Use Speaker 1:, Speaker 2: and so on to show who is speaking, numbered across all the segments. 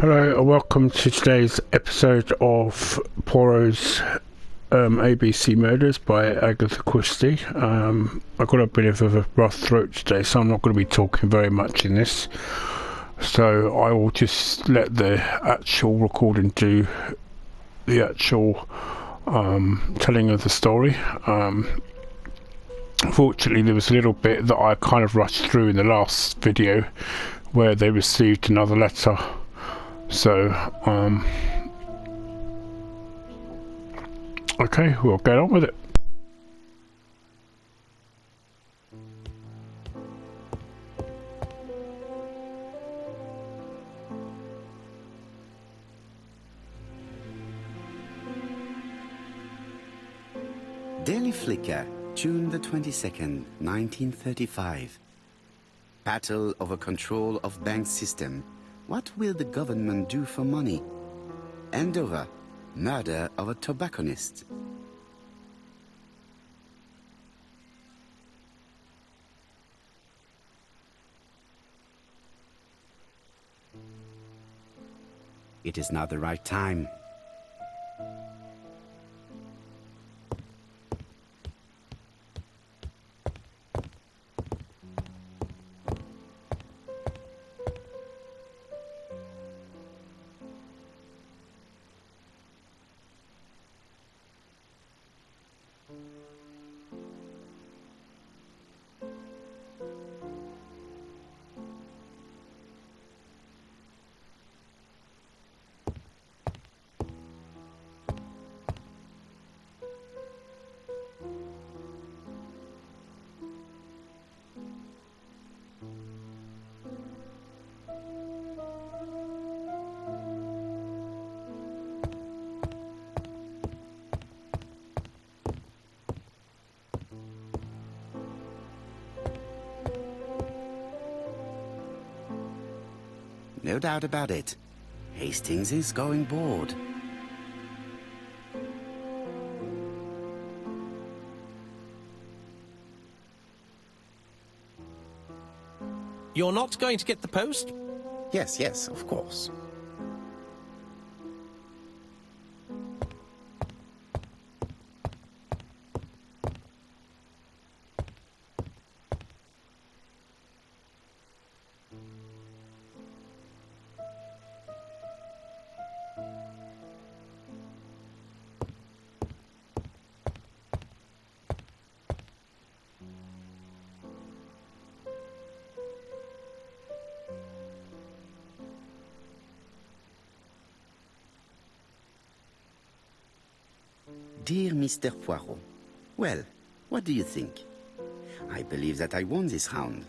Speaker 1: Hello and welcome to today's episode of Poirot's ABC Murders by Agatha Christie. I've got a bit of a rough throat today, so I'm not going to be talking very much in this. So I will just let the actual recording do the actual telling of the story. Fortunately, there was a little bit that I kind of rushed through in the last video where they received another letter. So, okay, we'll get on with it.
Speaker 2: Daily Flicker, June the 22nd, 1935. Battle over control of bank system. What will the government do for money? Andover, murder of a tobacconist. It is not the right time. No doubt about it. Hastings is going bored.
Speaker 3: You're not going to get the post?
Speaker 2: Yes, of course. Dear Mr. Poirot, well, what do you think? I believe that I won this round.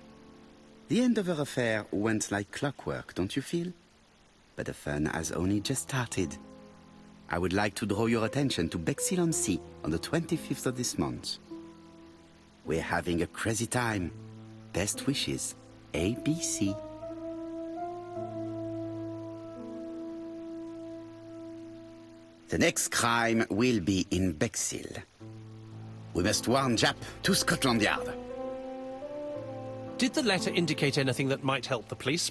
Speaker 2: The Andover affair went like clockwork, don't you feel? But the fun has only just started. I would like to draw your attention to Bexhill-on-Sea on the 25th of this month. We're having a crazy time. Best wishes, ABC. The next crime will be in Bexhill. We must warn Jap to Scotland Yard.
Speaker 3: Did the letter indicate anything that might help the police?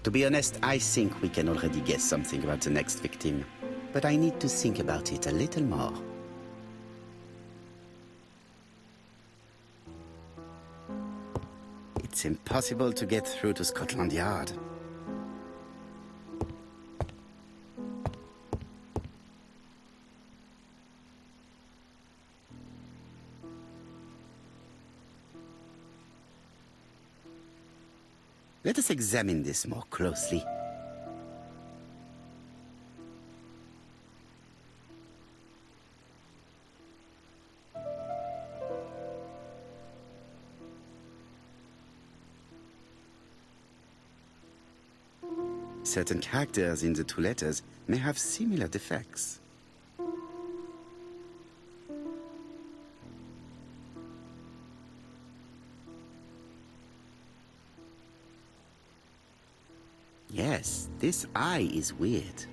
Speaker 2: To be honest, I think we can already guess something about the next victim. But I need to think about it a little more. It's impossible to get through to Scotland Yard. Let us examine this more closely. Certain characters in the two letters may have similar defects. Yes, this eye is weird.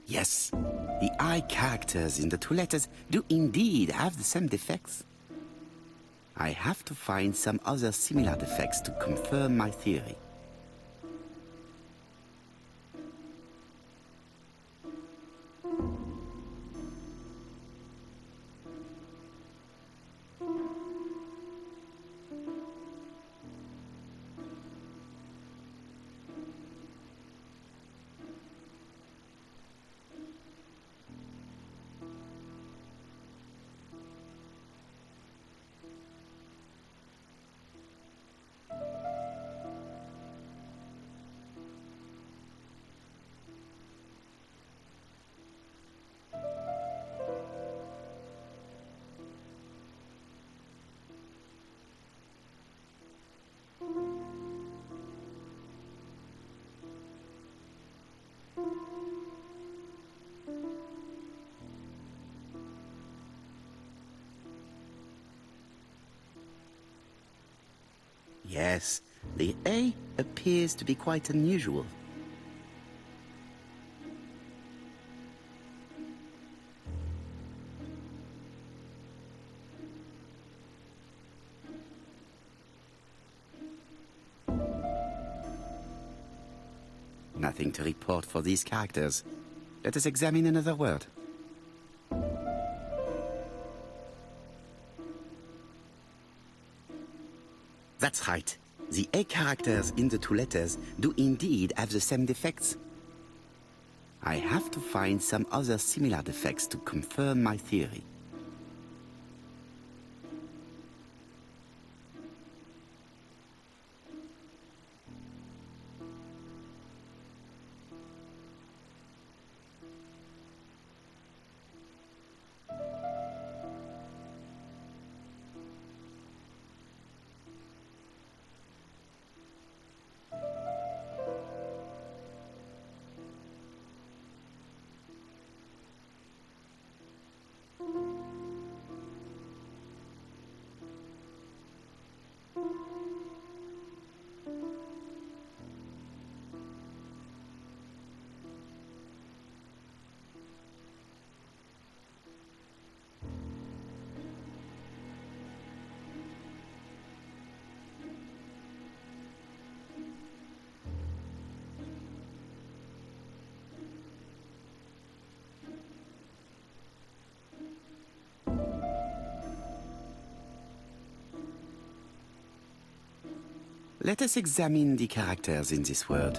Speaker 2: Yes, the I characters in the two letters do indeed have the same defects. I have to find some other similar defects to confirm my theory. Yes, the A appears to be quite unusual. Nothing to report for these characters. Let us examine another word. That's right. The A characters in the two letters do indeed have the same defects. I have to find some other similar defects to confirm my theory. Let us examine the characters in this word.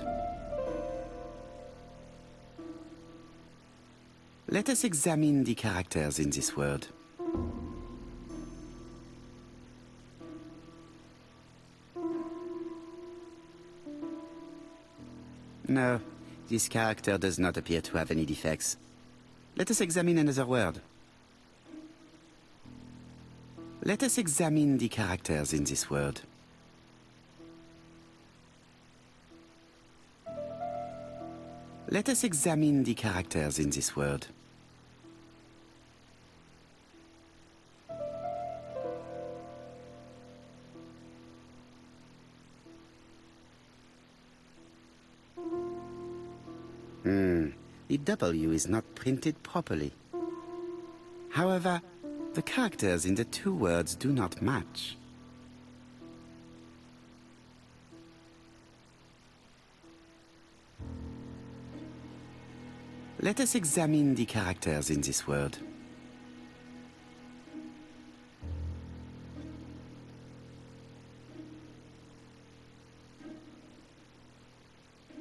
Speaker 2: Let us examine the characters in this word. No, this character does not appear to have any defects. Let us examine another word. Let us examine the characters in this word. Let us examine the characters in this word. The W is not printed properly. However, the characters in the two words do not match. Let us examine the characters in this word.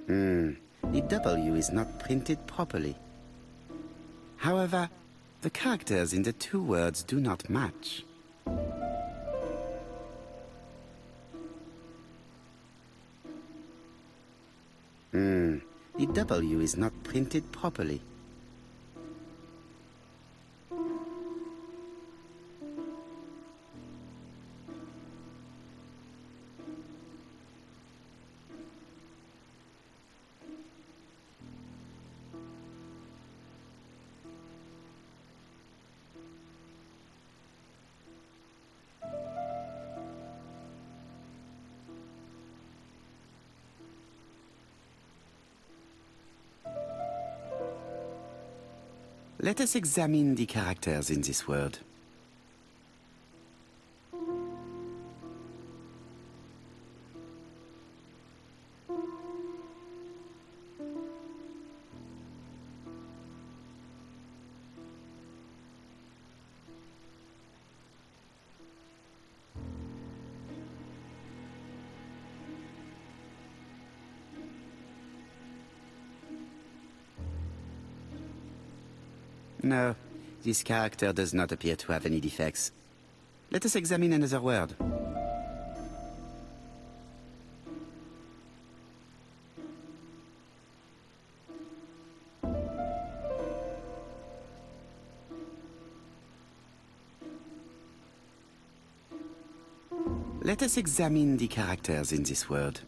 Speaker 2: The W is not printed properly. However, the characters in the two words do not match. The W is not printed properly. Let us examine the characters in this world. No, this character does not appear to have any defects. Let us examine another word. Let us examine the characters in this word.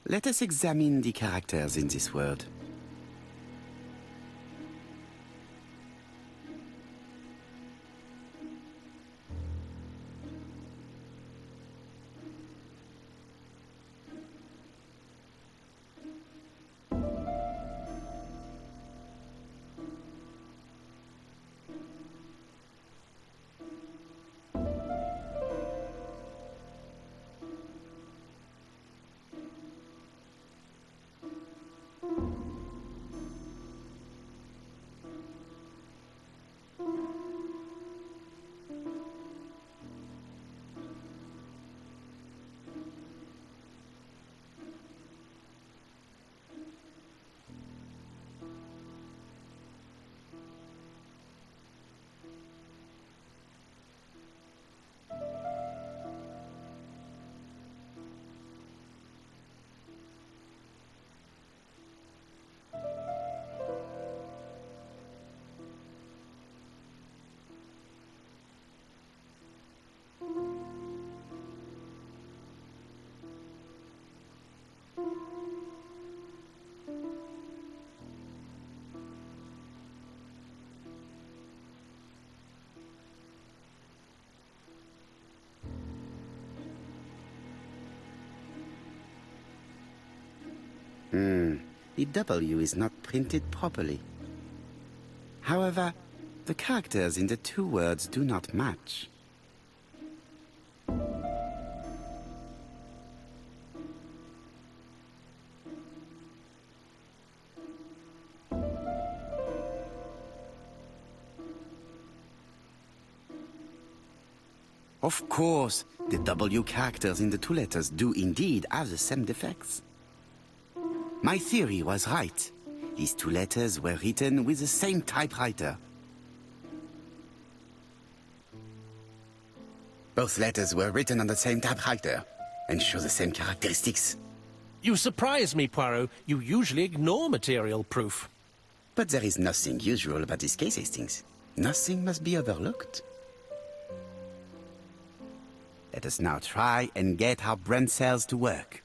Speaker 2: Let us examine the characters in this word. The W is not printed properly. However, the characters in the two words do not match. Of course, the W characters in the two letters do indeed have the same defects. My theory was right. These two letters were written with the same typewriter. Both letters were written on the same typewriter and show the same characteristics.
Speaker 3: You surprise me, Poirot. You usually ignore material proof.
Speaker 2: But there is nothing usual about this case, Hastings. Nothing must be overlooked. Let us now try and get our brain cells to work.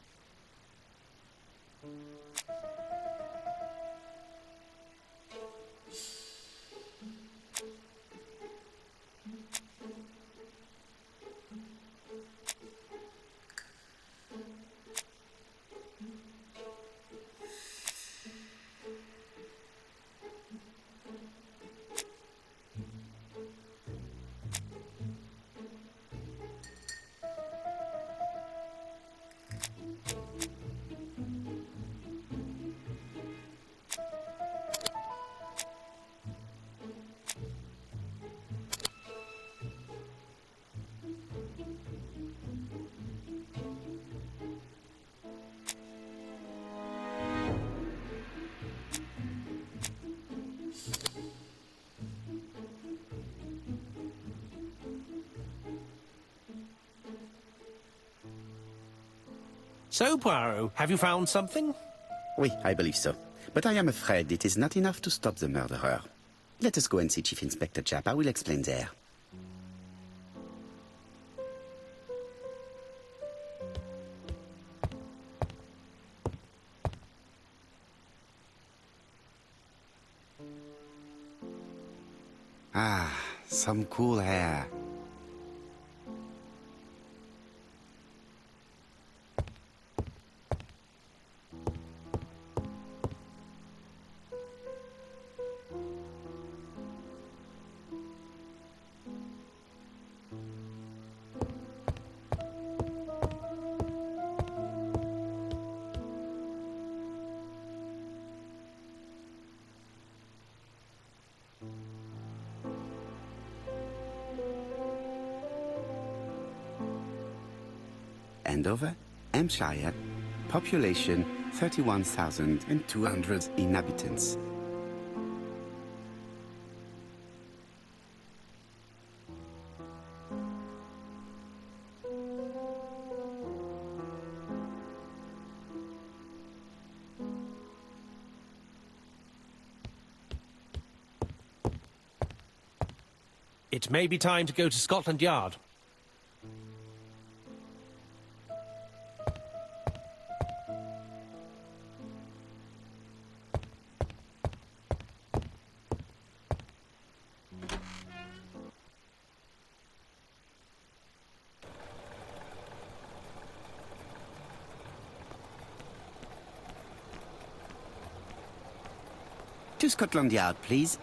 Speaker 3: So, Poirot, have you found something?
Speaker 2: Oui, I believe so. But I am afraid it is not enough to stop the murderer. Let us go and see Chief Inspector Japp. I will explain there. Ah, some cool air. Andover, Hampshire, population 31,200 inhabitants.
Speaker 3: It may be time to go to Scotland Yard.
Speaker 2: To Scotland Yard, please.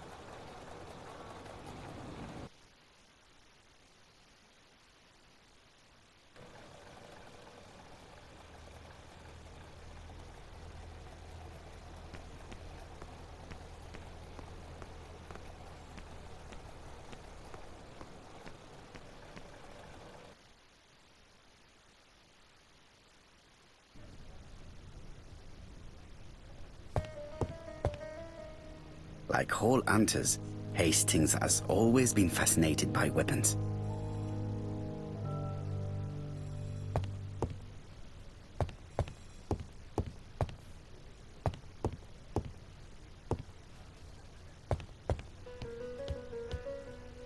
Speaker 2: Like all hunters, Hastings has always been fascinated by weapons.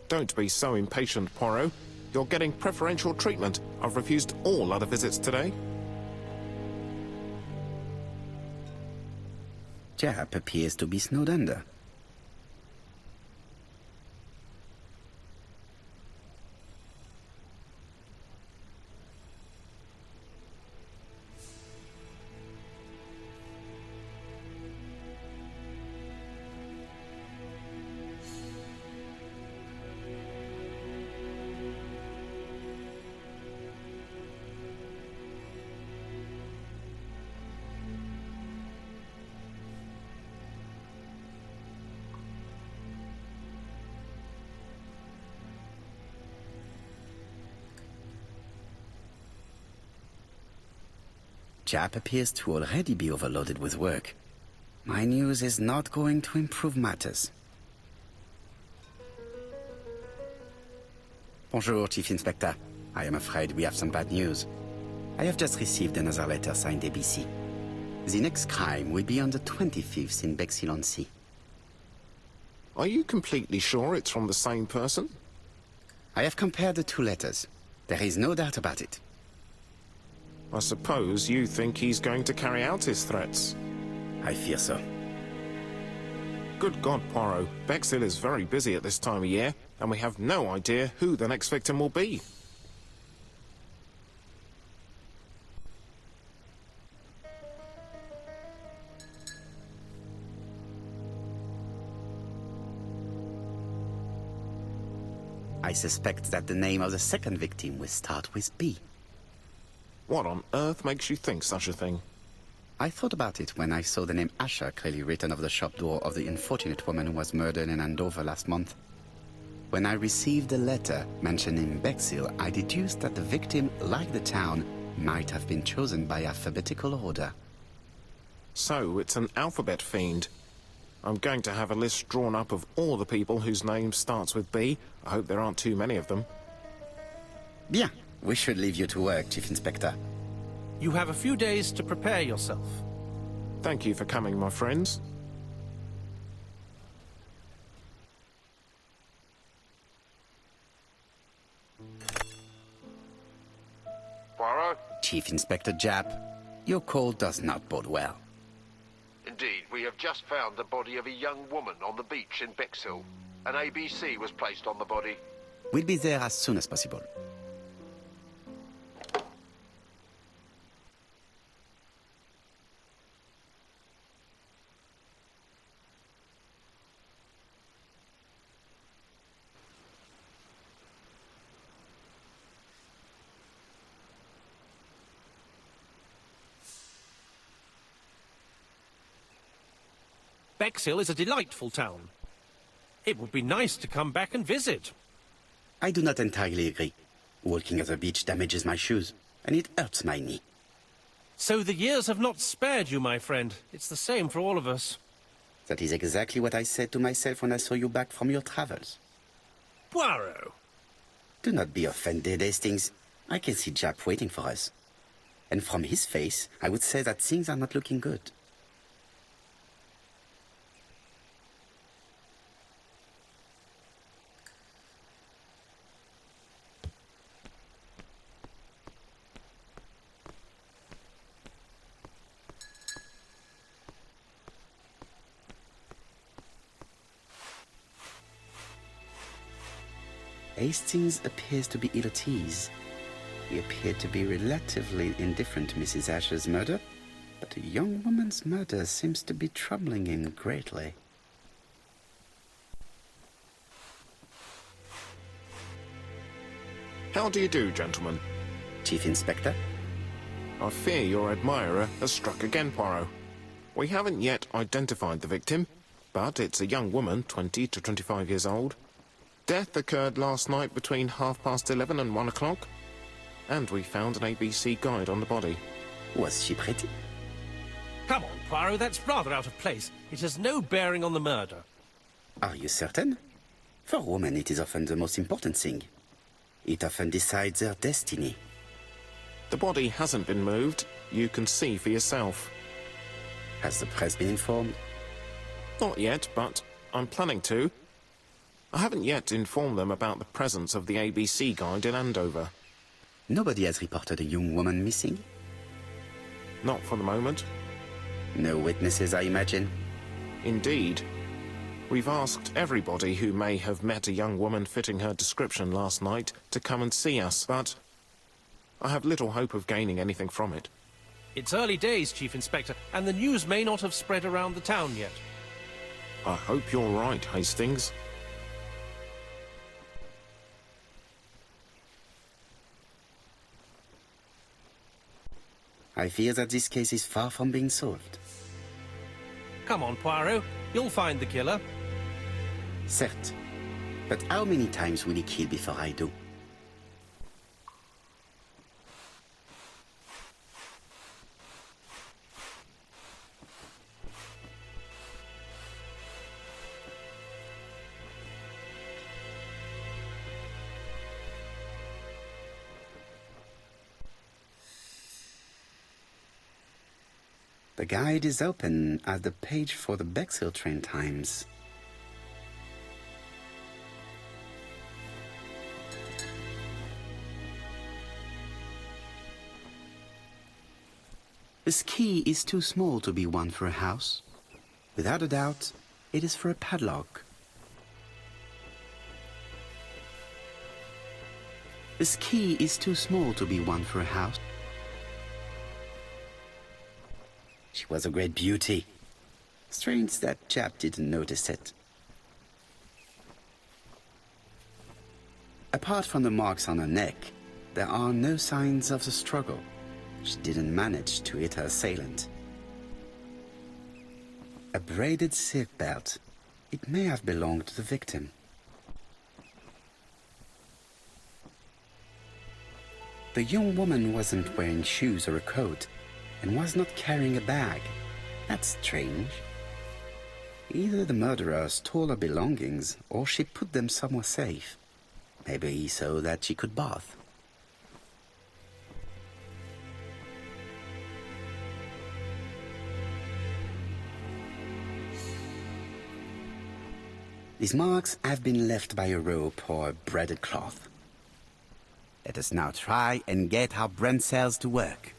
Speaker 4: Don't be so impatient, Poirot. You're getting preferential treatment. I've refused all other visits today.
Speaker 2: Japp appears to be snowed under. Japp appears to already be overloaded with work. My news is not going to improve matters. Bonjour, Chief Inspector. I am afraid we have some bad news. I have just received another letter signed ABC. The next crime will be on the 25th in Bexhill-on-Sea.
Speaker 4: Are you completely sure it's from the same person?
Speaker 2: I have compared the two letters. There is no doubt about it.
Speaker 4: I suppose you think he's going to carry out his threats.
Speaker 2: I fear so.
Speaker 4: Good God, Poirot. Bexhill is very busy at this time of year, and we have no idea who the next victim will be.
Speaker 2: I suspect that the name of the second victim will start with B.
Speaker 4: What on earth makes you think such a thing?
Speaker 2: I thought about it when I saw the name Asher clearly written over the shop door of the unfortunate woman who was murdered in Andover last month. When I received a letter mentioning Bexhill, I deduced that the victim, like the town, might have been chosen by alphabetical order.
Speaker 4: So, it's an alphabet fiend. I'm going to have a list drawn up of all the people whose name starts with B. I hope there aren't too many of them.
Speaker 2: Bien. We should leave you to work, Chief Inspector.
Speaker 3: You have a few days to prepare yourself.
Speaker 4: Thank you for coming, my friends.
Speaker 5: Poirot?
Speaker 2: Chief Inspector Japp, your call does not bode well.
Speaker 5: Indeed, we have just found the body of a young woman on the beach in Bexhill. An ABC was placed on the body.
Speaker 2: We'll be there as soon as possible.
Speaker 3: Bexhill is a delightful town. It would be nice to come back and visit.
Speaker 2: I do not entirely agree. Walking at the beach damages my shoes, and it hurts my knee.
Speaker 3: So the years have not spared you, my friend. It's the same for all of us.
Speaker 2: That is exactly what I said to myself when I saw you back from your travels.
Speaker 3: Poirot!
Speaker 2: Do not be offended, Hastings. I can see Japp waiting for us. And from his face, I would say that things are not looking good. Hastings appears to be ill at ease. He appeared to be relatively indifferent to Mrs. Asher's murder, but a young woman's murder seems to be troubling him greatly.
Speaker 4: How do you do, gentlemen?
Speaker 2: Chief Inspector?
Speaker 4: I fear your admirer has struck again, Poirot. We haven't yet identified the victim, but it's a young woman, 20 to 25 years old. Death occurred last night between 11:30 and 1 o'clock. And we found an ABC guide on the body.
Speaker 2: Was she pretty?
Speaker 3: Come on, Poirot, that's rather out of place. It has no bearing on the murder.
Speaker 2: Are you certain? For women, it is often the most important thing. It often decides their destiny.
Speaker 4: The body hasn't been moved. You can see for yourself.
Speaker 2: Has the press been informed?
Speaker 4: Not yet, but I'm planning to. I haven't yet informed them about the presence of the ABC guide in Andover.
Speaker 2: Nobody has reported a young woman missing?
Speaker 4: Not for the moment.
Speaker 2: No witnesses, I imagine.
Speaker 4: Indeed. We've asked everybody who may have met a young woman fitting her description last night to come and see us, but I have little hope of gaining anything from it.
Speaker 3: It's early days, Chief Inspector, and the news may not have spread around the town yet.
Speaker 4: I hope you're right, Hastings.
Speaker 2: I fear that this case is far from being solved.
Speaker 3: Come on, Poirot. You'll find the killer.
Speaker 2: Certes. But how many times will he kill before I do? The guide is open at the page for the Bexhill train times. This key is too small to be one for a house. Without a doubt, it is for a padlock. This key is too small to be one for a house. She was a great beauty. Strange that Japp didn't notice it. Apart from the marks on her neck, there are no signs of the struggle. She didn't manage to hit her assailant. A braided silk belt. It may have belonged to the victim. The young woman wasn't wearing shoes or a coat, and was not carrying a bag. That's strange. Either the murderer stole her belongings, or she put them somewhere safe. Maybe so that she could bath. These marks have been left by a rope or a braided cloth. Let us now try and get our brain cells to work.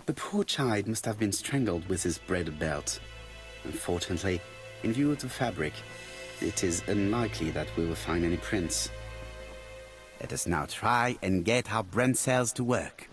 Speaker 2: The poor child must have been strangled with his braided belt. Unfortunately, in view of the fabric, it is unlikely that we will find any prints. Let us now try and get our brain cells to work.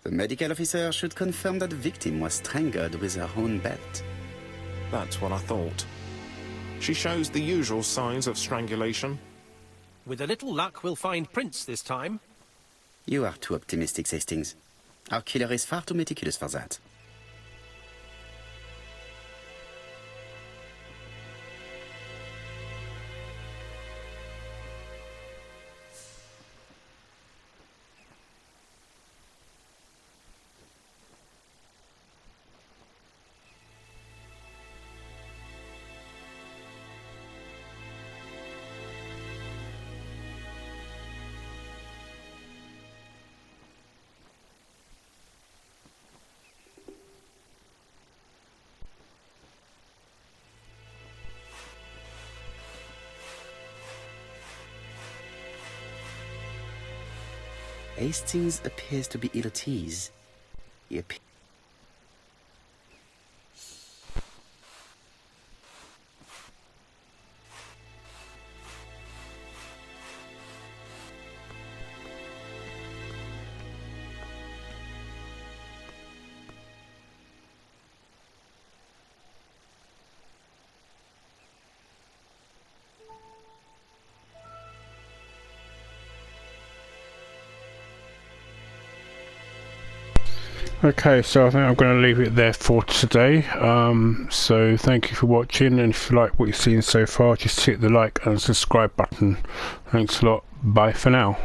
Speaker 2: The medical officer should confirm that the victim was strangled with her own belt.
Speaker 4: That's what I thought. She shows the usual signs of strangulation.
Speaker 3: With a little luck, we'll find prints this time.
Speaker 2: You are too optimistic, Hastings. Our killer is far too meticulous for that. Hastings appears to be ill at ease. He appears...
Speaker 1: Okay, so I think I'm going to leave it there for today. So thank you for watching, and if you like what you've seen so far, just hit the like and subscribe button. Thanks a lot. Bye for now.